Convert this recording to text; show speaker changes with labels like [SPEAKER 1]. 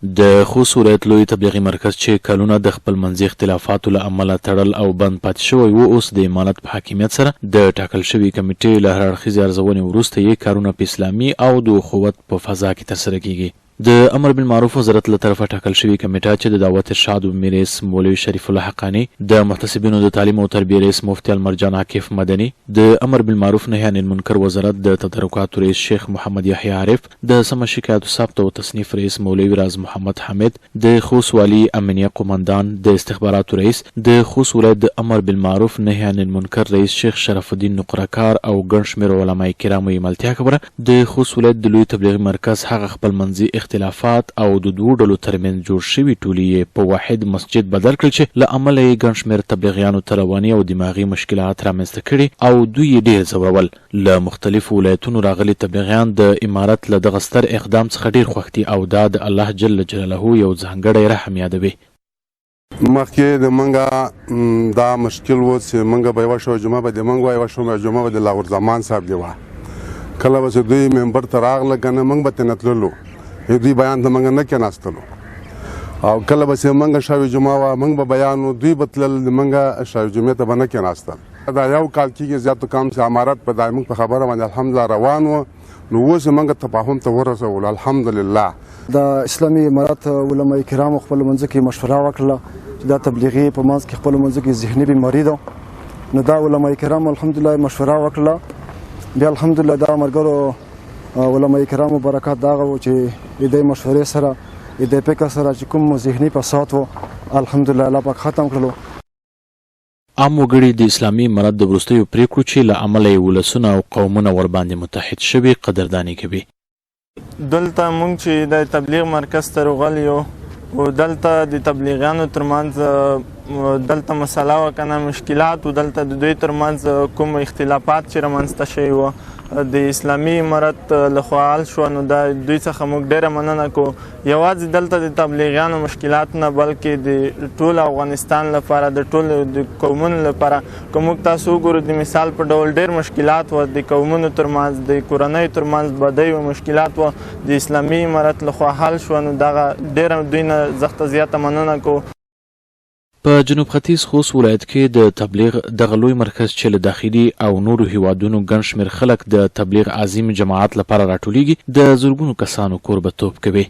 [SPEAKER 1] د خوست ولایت لوی تبلیغي مرکز چې کلونه د خپل منځي اختلافاتو له امله تړل او بند پاتې شوی و، اوس د امانت په حاکمیت سره د ټاکل شوي کمیټې له هر اړخیزې ارزونې وروسته یې کارونه په اسلامي او د اخوت په فضا کې ترسره کیږي. د امر بالمعروف وزارت له طرفه ټاکل شوي کمیټه چې د دعوت ارشاد و رئیس مولوي شریف الله حقانی، د محتسبینو د تعلیم او تربیې رئیس مفتي المرجان عاکف مدني، د امر بالمعروف نهي عن المنکر وزارت د تدارکاتو رئیس شیخ محمد یحیی عارف، د سم شکایاتو ثبت او تصنیف رئیس مولوي راز محمد حامد، د خوست والي امنیه قومندان، د استخباراتو رئیس، د خوست ولایت د امر بالمعروف نهي عن المنکر رئیس شیخ شرف الدین نقرهکار او ګڼ شمېر علماء کرامو یې ملتیا خبره د خوست ولایت د لوی تبلیغي مرکز هغه خپل منځي اختلافات او د دوو ډلو ترمنځ جوړ شوي ټولي یې په واحد مسجد بدل کړل چې له امله یې ګڼ شمېر تبلیغیانو ته رواني او دماغي مشکلات رامنځته کړي او دوی یې ډېر ځورول. له مختلفو ولایتونو راغلي تبلیغیان د امارت له دغه ستر اقدام څخه ډېر خوښ دي او دا د الله جل جلاله یو ځانګړی رحم یادوي.
[SPEAKER 2] مخکې د منګه دا مشکل و چې منګه به یوه شوه جمعه به د منګ وه، یوه شوه جمعه به د لاهور زمان صاحب دی وه. کله به چې دوی ممبر ته راغله که نه موږ به ترې نه تللو، دوی بیان ته موږ نه کېناستلو، او کله به چې موږ شاوې جمعه وه موږ به بیان و، دوی به تلل د موږ شاوې جمعې ته به نه کېناستل. دا یو کال کېږي زیاتو کم چې امارت په دا موږ په خبره باندې الحمدلله روان و، نو اوس یې موږ تفاهم ته ورسولو الحمدلله.
[SPEAKER 3] د اسلامي امارت علماء کرامو خپل منځ کې مشوره وکړله چې دا تبلیغي په منځ کې خپل منځ کې ذهني بیماري ده، نو دا علماء کرامو الحمدلله مشوره وکړله. بیا الحمدلله دا ملګرو علماء کرامو برکات دا و چې د دې مشورې سره د فکر سره چې کوم ذهني فساد و الحمدلله الله پاک ختم کړلو.
[SPEAKER 1] عام وګړي د اسلامي امارت د وروستیو پریکړو چې له امله یې ولسونه او قومونه ورباندې متحد شوي قدرداني کوي.
[SPEAKER 4] دلته موږ چې د تبلیغ مرکز ته راغلي یو او دلته د تبلیغیانو ترمنځ دلته مسله وه که نه مشکلات و، دلته د دوی ترمنځ کوم اختلافات چې رامنځته شوي وه د اسلامي امارت لخوا حل شوه، نو دا دوی څخه موږ ډېره مننه کوو. یوازې دلته د تبلیغیانو مشکلات نه بلکې د ټول افغانستان لپاره د ټولو د قومونو لپاره که موږ تاسو وګورو د مثال په ډول ډېر مشکلات وه د قومونو ترمنځ، د کورنیو ترمنځ بدۍ و مشکلات وه د اسلامي امارت لخوا حل شوه، نو دغه ډېره دوی نه سخته زیاته مننه کوو.
[SPEAKER 1] په جنوب ختیځ خوست ولایت کې د تبلیغ دغه لوی مرکز چې له داخلي او نورو هیوادونو ګڼ شمېر خلک د تبلیغ عظیم جماعت لپاره راټولیږي د زرګونو کسانو کوربهتوب کوي.